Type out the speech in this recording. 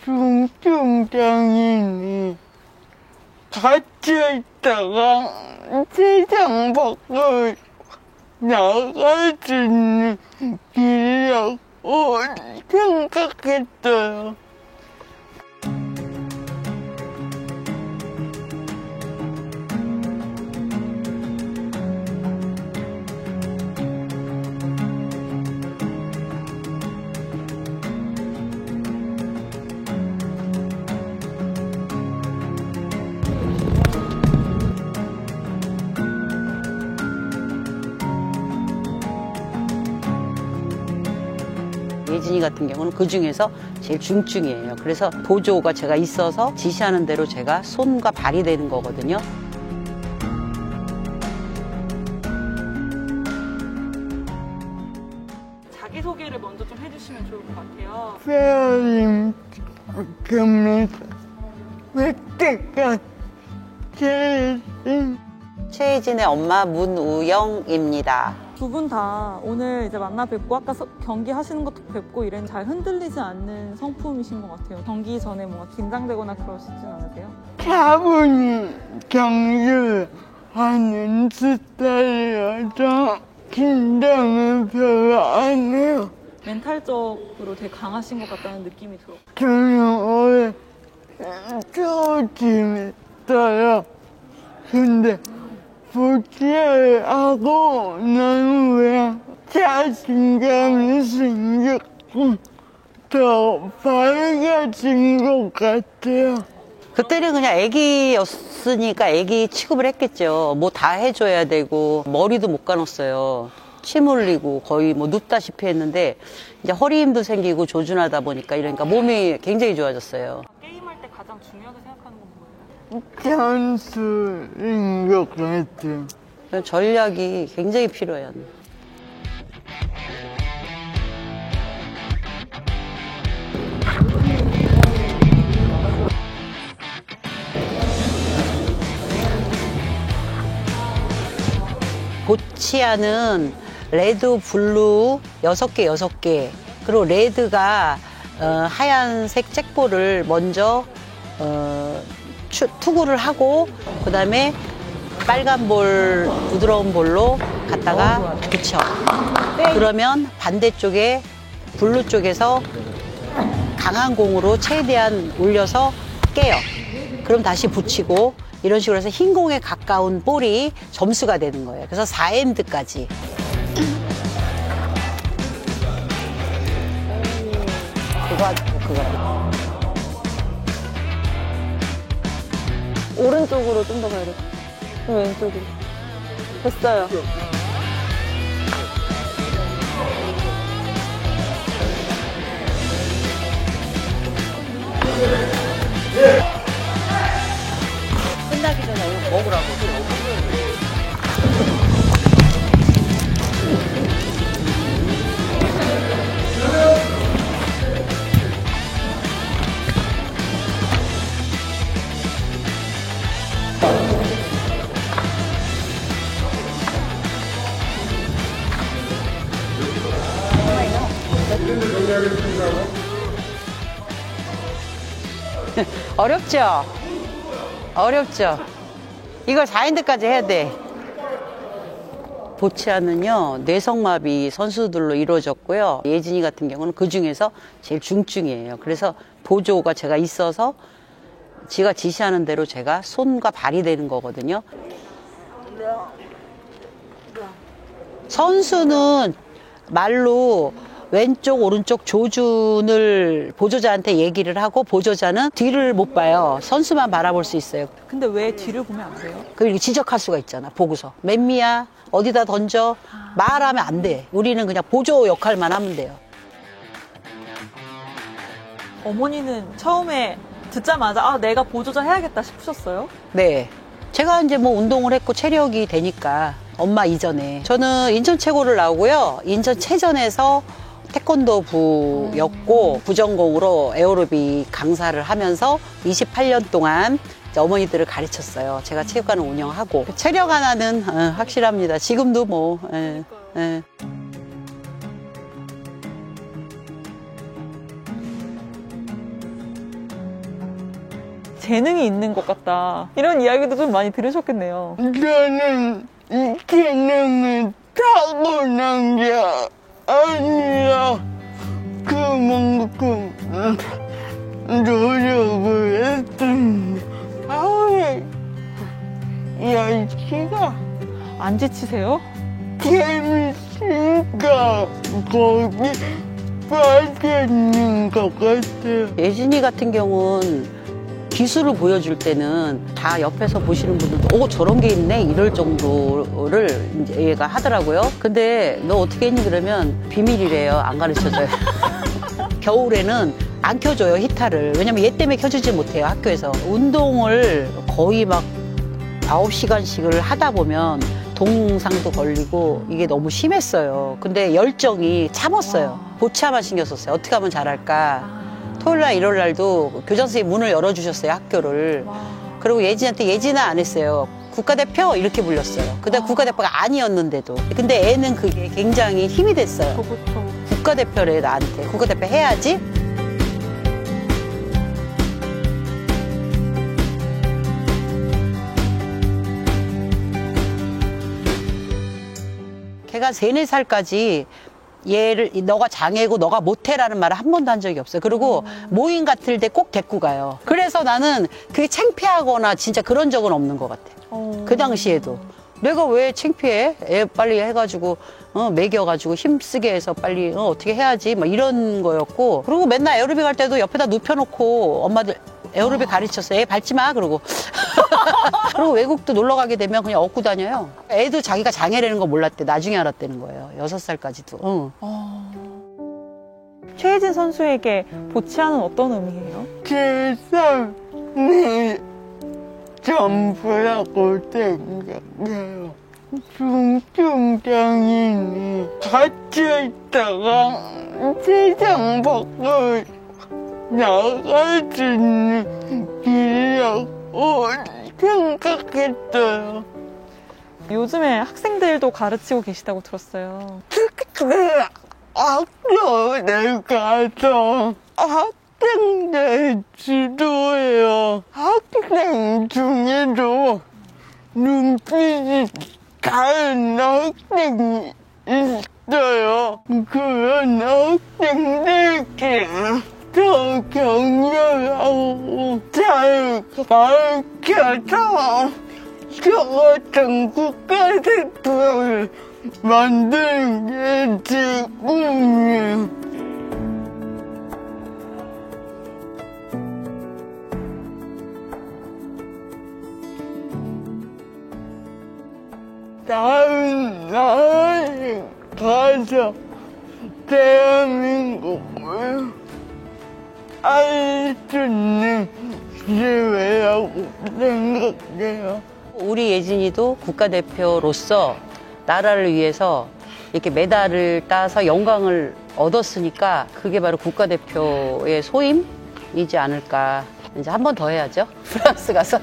중증장애인이 갇혀있다가 세상 밖으로 나갈 수 있는 길이라고 생각했어요. 예진이 같은 경우는 그 중에서 제일 중증이에요. 그래서 보조가 제가 있어서 지시하는 대로 제가 손과 발이 되는 거거든요. 자기소개를 먼저 좀 해주시면 좋을 것 같아요. 페어림 금에서 획득한 최혜진의 엄마 문우영입니다. 두 분 다 오늘 이제 만나 뵙고 아까 경기 하시는 것도 뵙고 이런 잘 흔들리지 않는 성품이신 것 같아요. 경기 전에 뭔가 긴장되거나 그러시진 않으세요? 차분히 경기를 하는 스타일이어서 긴장은 별로 안 해요. 멘탈적으로 되게 강하신 것 같다는 느낌이 들어요. 저는 원래 쪼짐했어요. 근데 복귀를 하고 난 후에 자신감이 생겼고 더 밝아진 것 같아요. 그때는 그냥 애기였으니까 애기 취급을 했겠죠. 뭐 다 해줘야 되고 머리도 못 감았어요. 침 흘리고 거의 뭐 눕다시피 했는데 이제 허리 힘도 생기고 조준하다 보니까 이러니까 몸이 굉장히 좋아졌어요. 게임할 때 가장 중요하게 생각하는 건 뭐예요? 찬스인 것 같아요. 전략이 굉장히 필요해요. 보치아는 레드, 블루 6개, 그리고 레드가 하얀색 잭볼을 먼저 투구를 하고 그 다음에 빨간 볼, 부드러운 볼로 갖다가 붙여. 그러면 반대쪽에 블루 쪽에서 강한 공으로 최대한 올려서 깨요. 그럼 다시 붙이고 이런 식으로 해서 흰 공에 가까운 볼이 점수가 되는 거예요. 그래서 4엔드까지. 그거. 오른쪽으로 좀 더 가야 돼. 그럼 왼쪽으로. 됐어요. 끝나기 전에 이거 먹으라고. 어렵죠? 어렵죠? 이걸 4엔드까지 해야 돼. 보치아는요, 뇌성마비 선수들로 이루어졌고요. 예진이 같은 경우는 그 중에서 제일 중증이에요. 그래서 보조가 제가 있어서 지가 지시하는 대로 제가 손과 발이 되는 거거든요. 선수는 말로 왼쪽 오른쪽 조준을 보조자한테 얘기를 하고 보조자는 뒤를 못 봐요. 선수만 바라볼 수 있어요. 근데 왜 뒤를 보면 안 돼요? 그리고 지적할 수가 있잖아. 보고서 맨미야 어디다 던져 말하면 안 돼. 우리는 그냥 보조 역할만 하면 돼요. 어머니는 처음에 듣자마자 아 내가 보조자 해야겠다 싶으셨어요? 네. 제가 이제 뭐 운동을 했고 체력이 되니까 엄마 이전에 저는 인천 최고를 나오고요. 인천 체전에서 태권도 부였고 부전공으로 에어로빅 강사를 하면서 28년 동안 어머니들을 가르쳤어요. 제가 체육관을 운영하고 체력 하나는 확실합니다. 지금도 뭐 재능이 있는 것 같다. 이런 이야기도 좀 많이 들으셨겠네요. 저는 이 재능을 타고난 게 아니라 그만큼 노력을 했습니다. 열시가 안 지치세요? 재밌으니까 거기 빠져있는 것 같아요. 예진이 같은 경우는 기술을 보여줄 때는 다 옆에서 보시는 분들도 오 저런 게 있네 이럴 정도를 이제 얘가 하더라고요. 근데 너 어떻게 했니 그러면 비밀이래요. 안 가르쳐줘요. 겨울에는 안 켜줘요 히타를. 왜냐면 얘 때문에 켜주지 못해요 학교에서. 운동을 거의 막 9시간씩을 하다 보면 동상도 걸리고 이게 너무 심했어요. 근데 열정이 참았어요. 보차만 신경 썼어요. 어떻게 하면 잘할까. 토요일날 일요일날도 교장 선생님이 문을 열어주셨어요 학교를. 그리고 예진한테 예진아 안 했어요. 국가대표 이렇게 불렸어요. 그다음 국가대표가 아니었는데도. 근데 애는 그게 굉장히 힘이 됐어요. 그렇죠. 국가대표래 나한테. 국가대표 해야지. 걔가 3, 4살까지 얘를 너가 장애고 너가 못해라는 말을 한 번도 한 적이 없어요. 그리고 모임 같을 때 꼭 데리고 가요. 그래서 나는 그게 창피하거나 진짜 그런 적은 없는 것 같아. 그 당시에도. 내가 왜 창피해? 애 빨리 해가지고 먹여가지고 힘쓰게 해서 빨리 어떻게 해야지 막 이런 거였고. 그리고 맨날 에어로빅 할 때도 옆에다 눕혀놓고 엄마들 에어로빅 가르쳤어요. 애 밟지 마 그러고. 그리고 외국도 놀러 가게 되면 그냥 업고 다녀요. 애도 자기가 장애라는 거 몰랐대. 나중에 알았다는 거예요. 6살까지도. 최혜진 선수에게 보치아는 어떤 의미예요? 제 삶이 전부라고 생각해요. 중증장애인이 갇혀있다가 세상 밖을 나갈 수 있는 길이라고 생각했어요. 요즘에 학생들도 가르치고 계시다고 들었어요. 학교에 가서 학생들 지도해요. 학생 중에도 눈빛이 다른 학생이 있어요. 그런 학생들께 더 격려하고 잘 가르쳐서 저 같은 국가대표를 만드는 게 제 꿈이에요. 다른 나라에 가서 대한민국을 알 수 있는 기회라고 생각해요. 우리 예진이도 국가대표로서 나라를 위해서 이렇게 메달을 따서 영광을 얻었으니까 그게 바로 국가대표의 소임이지 않을까. 이제 한 번 더 해야죠. 프랑스 가서.